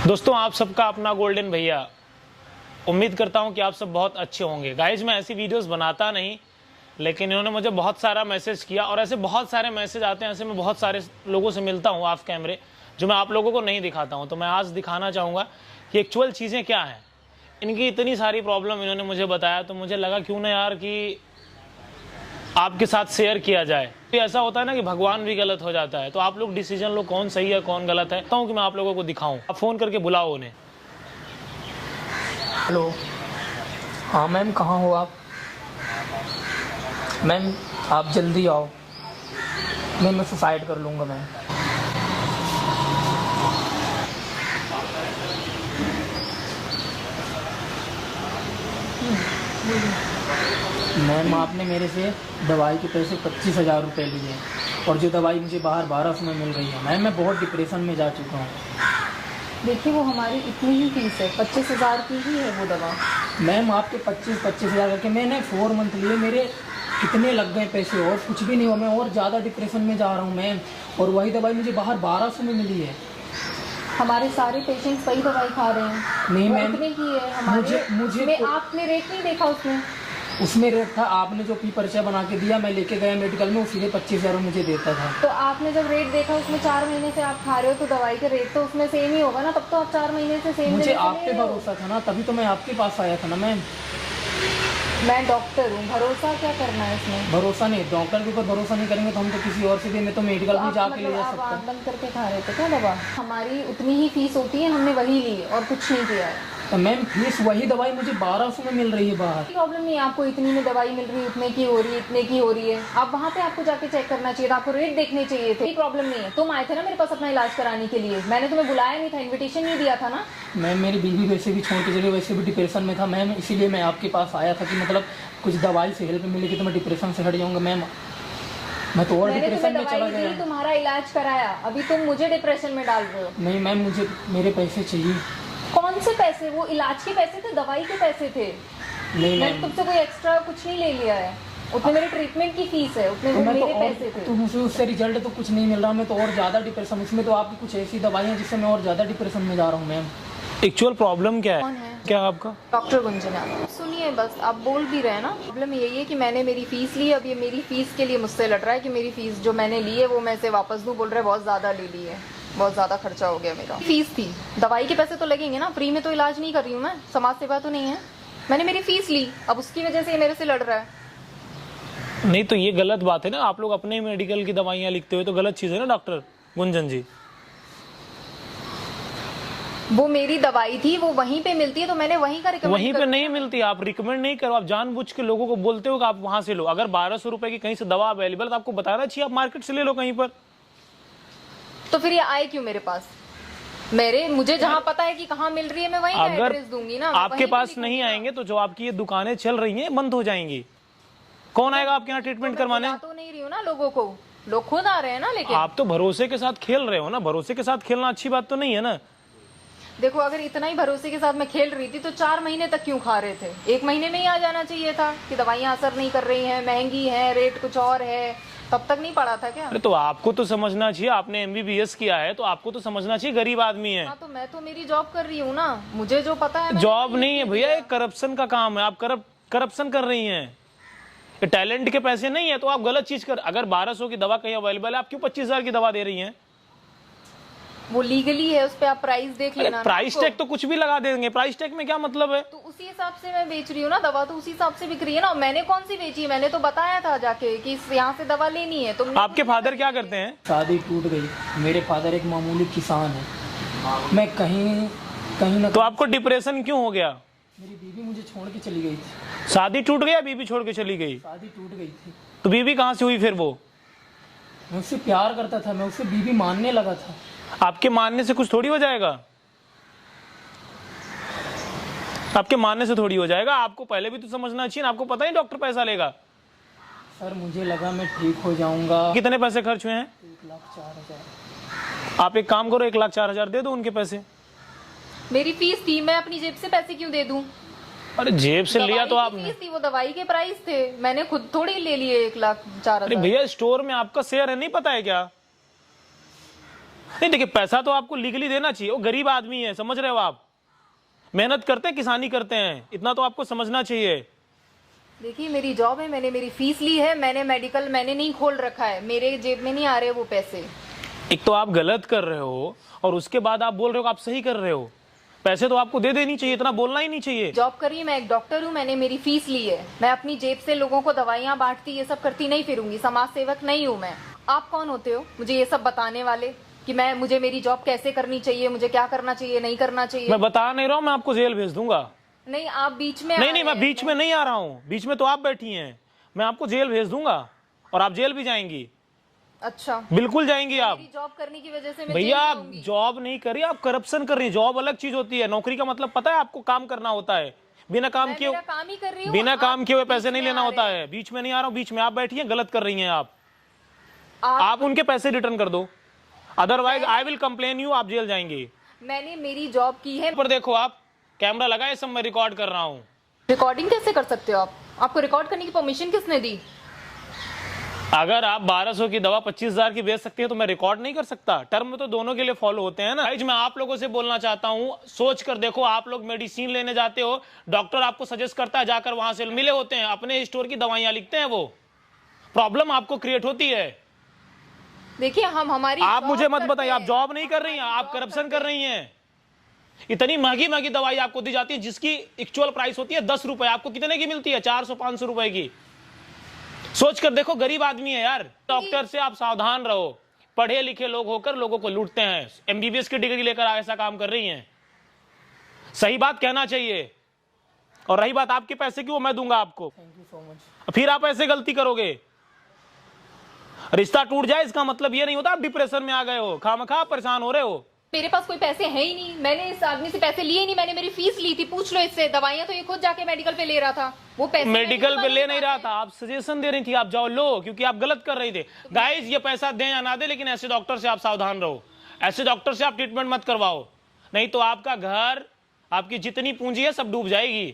दोस्तों, आप सबका अपना गोल्डन भैया। उम्मीद करता हूं कि आप सब बहुत अच्छे होंगे। गाइज, मैं ऐसी वीडियोस बनाता नहीं, लेकिन इन्होंने मुझे बहुत सारा मैसेज किया और ऐसे बहुत सारे मैसेज आते हैं। ऐसे मैं बहुत सारे लोगों से मिलता हूं ऑफ कैमरे, जो मैं आप लोगों को नहीं दिखाता हूं। तो मैं आज दिखाना चाहूँगा कि एक्चुअल चीज़ें क्या हैं। इनकी इतनी सारी प्रॉब्लम इन्होंने मुझे बताया, तो मुझे लगा क्यों ना यार कि आपके साथ शेयर किया जाए। तो ऐसा होता है ना कि भगवान भी गलत हो जाता है, तो आप लोग डिसीजन लो कौन सही है कौन गलत है। कि मैं आप लोगों को दिखाऊं, आप फोन करके बुलाओ उन्हें। हेलो, हाँ मैम, कहाँ हो आप? मैम आप जल्दी आओ, मैं सुसाइड कर लूँगा मैम। मैम आपने मेरे से दवाई के पैसे 25,000 रुपये लिए और जो दवाई मुझे बाहर 1200 में मिल रही है। मैम मैं बहुत डिप्रेशन में जा चुका हूँ। देखिए, वो हमारी इतनी ही फीस है, 25,000 की ही है वो दवा। मैम आपके 25,000 करके मैंने 4 मंथ लिए, मेरे कितने लग गए पैसे और कुछ भी नहीं हुआ। मैं और ज़्यादा डिप्रेशन में जा रहा हूँ मैम, और वही दवाई मुझे बाहर 1200 में मिली है। हमारे सारे पेशेंट्स वही दवाई खा रहे हैं। नहीं मैम, इतने की है हमारे। मुझे आपने रेट नहीं देखा उसमें रेट था, आपने जो पर्चा बना के दिया, मैं लेके गया मेडिकल में, उसी ने 25,000 मुझे देता था। तो आपने जब रेट देखा, उसमें 4 महीने से आप खा रहे हो, तो दवाई का रेट तो उसमें सेम ही होगा ना। तब तो आप 4 महीने से सेम। मुझे आप पे भरोसा था ना, तभी तो मैं आपके पास आया था ना मैम। मैं डॉक्टर हूँ, भरोसा क्या करना है इसमें? भरोसा नहीं, डॉक्टर के ऊपर भरोसा नहीं करेंगे तो हम तो किसी और से भी, मैं तो मेडिकल में जाके ले जा सकता हूँ। बंद करके खा रहे थे क्या दवा? हमारी उतनी ही फीस होती है, हमने वही ली और कुछ नहीं किया है। तो मैम फीस वही दवाई मुझे 1200 में मिल रही है बाहर। प्रॉब्लम नहीं है, आपको इतनी में दवाई मिल रही है, उतने की हो रही है, इतने की हो रही है। आप वहाँ पे आपको जाके चेक करना चाहिए था, आपको रेट देखने चाहिए थे। प्रॉब्लम नहीं है। तुम आए थे ना मेरे पास अपना इलाज कराने के लिए, मैंने तुम्हें बुलाया नहीं था, इन्विटेशन नहीं दिया था ना। मैम मेरी बीवी वैसे भी छोड़ के चली, वैसे भी डिप्रेशन में था मैम, इसीलिए मैं आपके पास आया था कि मतलब कुछ दवाई से हेल्प मिलेगी तो मैं डिप्रेशन से हट जाऊँगा मैम। मैं तो और डिप्रेशन में चला गया। तुम्हारा इलाज कराया, अभी तुम मुझे डिप्रेशन में डाल रहे हो। नहीं मैम, मुझे मेरे पैसे चाहिए। कौन से पैसे? वो इलाज के पैसे थे, दवाई के पैसे थे। नहीं मैंने तुमसे कोई एक्स्ट्रा कुछ नहीं ले लिया है। उतने मेरे ट्रीटमेंट की फीस है, उतने तो मेरे पैसे थे। तो मुझे उससे रिजल्ट तो कुछ नहीं मिल रहा, मैं तो और ज़्यादा डिप्रेशन। उसमें तो आपकी कुछ ऐसी दवाइयाँ जिससे मैं और ज़्यादा डिप्रेशन में जा रहा हूँ मैम। एक्चुअल प्रॉब्लम क्या है? कौन है? क्या आपका? डॉक्टर गुंजना। सुनिए, बस आप बोल भी रहे हैं ना। प्रॉब्लम यही है कि मैंने मेरी फीस ली, अब ये मेरी फीस के लिए मुझसे लड़ रहा है कि मेरी फीस जो मैंने ली है वो मैं इसे वापस दूं। बोल रहा है बहुत ज़्यादा ले ली है, बहुत ज़्यादा खर्चा हो गया मेरा। फीस थी, दवाई के पैसे तो लगेंगे ना, फ्री में तो इलाज नहीं कर रही हूँ मैं, समाज सेवा तो नहीं है। मैंने मेरी फीस ली, अब उसकी वजह से ये मेरे से लड़ रहा है। नहीं तो ये गलत बात है ना, आप लोग अपने मेडिकल की दवाइयाँ लिखते हुए तो गलत चीज़ है ना डॉक्टर गुंजन जी। वो मेरी दवाई थी, वो वहीं पे मिलती है तो मैंने वहीं का रिकमेंड। वहीं पे नहीं मिलती, आप रिकमेंड नहीं करो, आप जानबूझ के लोगों को बोलते हो कि आप वहां से लो। अगर 1200 रुपए की कहीं से दवा अवेलेबल तो आपको बताना चाहिए, आप मार्केट से ले लो कहीं पर। तो फिर ये आए क्यों मेरे पास? मुझे जहाँ पता है कि कहाँ मिल रही है, मैं वहीं का एड्रेस दूंगी ना। आपके पास नहीं आएंगे तो जो आपकी ये दुकानें चल रही हैं बंद हो जाएंगी। कौन आएगा आपके यहाँ ट्रीटमेंट करवाने? तो नहीं रही हूँ ना लोगों को, लोग खुद आ रहे हैं ना। लेकिन आप तो भरोसे के साथ खेल रहे हो ना, भरोसे के साथ खेलना अच्छी बात तो नहीं है ना। देखो, अगर इतना ही भरोसे के साथ मैं खेल रही थी तो 4 महीने तक क्यों खा रहे थे? 1 महीने में ही आ जाना चाहिए था कि दवाइयाँ असर नहीं कर रही हैं, महंगी है, रेट कुछ और है। तब तक नहीं पड़ा था क्या? अरे तो आपको तो समझना चाहिए, आपने MBBS किया है तो आपको तो समझना चाहिए गरीब आदमी है। हाँ, तो मैं तो मेरी जॉब कर रही हूँ ना, मुझे जो पता है। जॉब नहीं है भैया, ये करप्शन का काम है। आप करप्शन कर रही हैं। ये टैलेंट के पैसे नहीं है तो आप गलत चीज कर। अगर 1200 की दवा कहीं अवेलेबल है, आप क्यों 25,000 की दवा दे रही हैं? वो लीगली है, उस पे आप प्राइस देख लेना। प्राइस टैग तो कुछ भी लगा देंगे, प्राइस टैग में क्या मतलब है? तो उसी हिसाब से मैं बेच रही हूँ ना दवा, तो उसी हिसाब से बिक रही है ना। मैंने कौन सी बेची है? मैंने तो बताया था जाके कि यहाँ से दवा लेनी है। तुम आपके फादर क्या करते हैं? शादी टूट गई, मेरे फादर एक मामूली किसान है। मैं कहीं ना। तो आपको डिप्रेशन क्यों हो गया? मेरी बीवी मुझे छोड़ के चली गई थी। शादी टूट गया, बीवी छोड़ के चली गई? शादी टूट गई थी। तो बीवी कहाँ से हुई फिर? वो मैं उससे प्यार करता था, मैं उससे बीवी मानने लगा था। आपके मानने से कुछ थोड़ी हो जाएगा, आपके मानने से थोड़ी हो जाएगा। आपको पहले भी तो समझना चाहिए ना, आपको पता ही डॉक्टर पैसा लेगा। सर मुझे लगा मैं ठीक हो जाऊंगा। कितने पैसे खर्च हुए हैं? 1,04,000। आप एक काम करो, 1,04,000 दे दो उनके पैसे। मेरी फीस थी, मैं अपनी जेब से पैसे क्यों दे दूं? अरे जेब से लिया तो आपने? फीस थी, वो दवाई के प्राइस थे, मैंने खुद थोड़ी ले लिए 1,04,000। अरे भैया, स्टोर में आपका शेयर है, नहीं पता है क्या? नहीं देखिए, पैसा तो आपको लीगली देना चाहिए, वो गरीब आदमी है, समझ रहे हो आप, मेहनत करते हैं, किसानी करते हैं, इतना तो आपको समझना चाहिए। देखिए मेरी जॉब है, मैंने मेरी फीस ली है, मैंने मेडिकल मैंने नहीं खोल रखा है, मेरे जेब में नहीं आ रहे वो पैसे। एक तो आप गलत कर रहे हो और उसके बाद आप बोल रहे हो कि आप सही कर रहे हो। पैसे तो आपको दे देनी चाहिए, इतना बोलना ही नहीं चाहिए। जॉब करी, मैं एक डॉक्टर हूँ, मैंने मेरी फीस ली है, मैं अपनी जेब से लोगों को दवाइयाँ बांटती ये सब करती नहीं फिरूंगी, समाज सेवक नहीं हूँ मैं। आप कौन होते हो मुझे ये सब बताने वाले कि मुझे मेरी जॉब कैसे करनी चाहिए, मुझे क्या करना चाहिए, नहीं करना चाहिए? मैं बता नहीं रहा हूँ, मैं आपको जेल भेज दूंगा। नहीं, आप बीच में नहीं, मैं बीच में नहीं आ रहा हूँ, बीच में तो आप बैठी हैं। मैं आपको जेल भेज दूंगा और आप जेल भी जाएंगी। अच्छा, बिल्कुल जाएंगी आप। मेरी जॉब करने की वजह से मैं भैया जेल आप जाऊंगी? जॉब नहीं कर रही, आप करप्शन कर रही हैं। जॉब अलग चीज होती है, नौकरी का मतलब पता है आपको, काम करना होता है, बिना काम मैं किए मेरा काम ही कर रही हूँ, बिना आप काम किए हुए पैसे बीच नहीं में लेना आ होता रहे है। बीच में नहीं आ रहा हूँ, बीच में आप बैठी हैं, गलत कर रही हैं आप। आप आप उनके पैसे रिटर्न कर दो, otherwise I will complain you, आप जेल जाएंगे। मैंने मेरी जॉब की है। पर देखो, आप कैमरा लगाए, सब मैं रिकॉर्ड कर रहा हूँ। रिकॉर्डिंग कैसे कर सकते हो आप? आपको रिकॉर्ड करने की परमिशन किसने दी? अगर आप 1200 की दवा 25,000 की बेच सकते हैं तो मैं रिकॉर्ड नहीं कर सकता? टर्म तो दोनों के लिए फॉलो होते हैं ना। गाइस, मैं आप लोगों से बोलना चाहता हूं, सोच कर देखो, आप लोग मेडिसिन लेने जाते हो, डॉक्टर आपको सजेस्ट करता है, जाकर वहां से मिले होते हैं, अपने स्टोर की दवाइयां लिखते हैं, वो प्रॉब्लम आपको क्रिएट होती है। देखिए हम हमारी आप जॉब मुझे मत करते बताइए, आप हैं। जॉब नहीं कर रही हैं, आप जॉब करप्शन करते कर रही हैं। इतनी महंगी महंगी दवाई आपको दी जाती है जिसकी एक्चुअल प्राइस होती है 10 रुपए, आपको कितने की मिलती है? 400-500 रुपए की। सोच कर देखो, गरीब आदमी है यार। डॉक्टर से आप सावधान रहो, पढ़े लिखे लोग होकर लोगों को लूटते हैं, एमबीबीएस की डिग्री लेकर ऐसा काम कर रही हैं। सही बात कहना चाहिए। और रही बात आपके पैसे की, वो मैं दूंगा आपको। Thank you so much. फिर आप ऐसे गलती करोगे, रिश्ता टूट जाए इसका मतलब ये नहीं होता आप डिप्रेशन में आ गए हो, खामखा परेशान हो रहे हो। मेरे पास कोई पैसे हैं ही नहीं, मैंने इस आदमी से पैसे लिए ही नहीं, मैंने मेरी फीस ली थी, पूछ लो इससे। दवाइयां तो ये खुद जाके मेडिकल पे ले रहा था, वो पैसे मेडिकल पे ले नहीं रहा था, आप सजेशन दे रही थी, आप जाओ लो, क्योंकि आप गलत कर रहे थे। गाइस, ये पैसा दें या ना दे, लेकिन ऐसे डॉक्टर से आप सावधान रहो, ऐसे डॉक्टर से आप ट्रीटमेंट मत करवाओ, नहीं तो आपका घर, आपकी जितनी पूंजी है सब डूब जाएगी।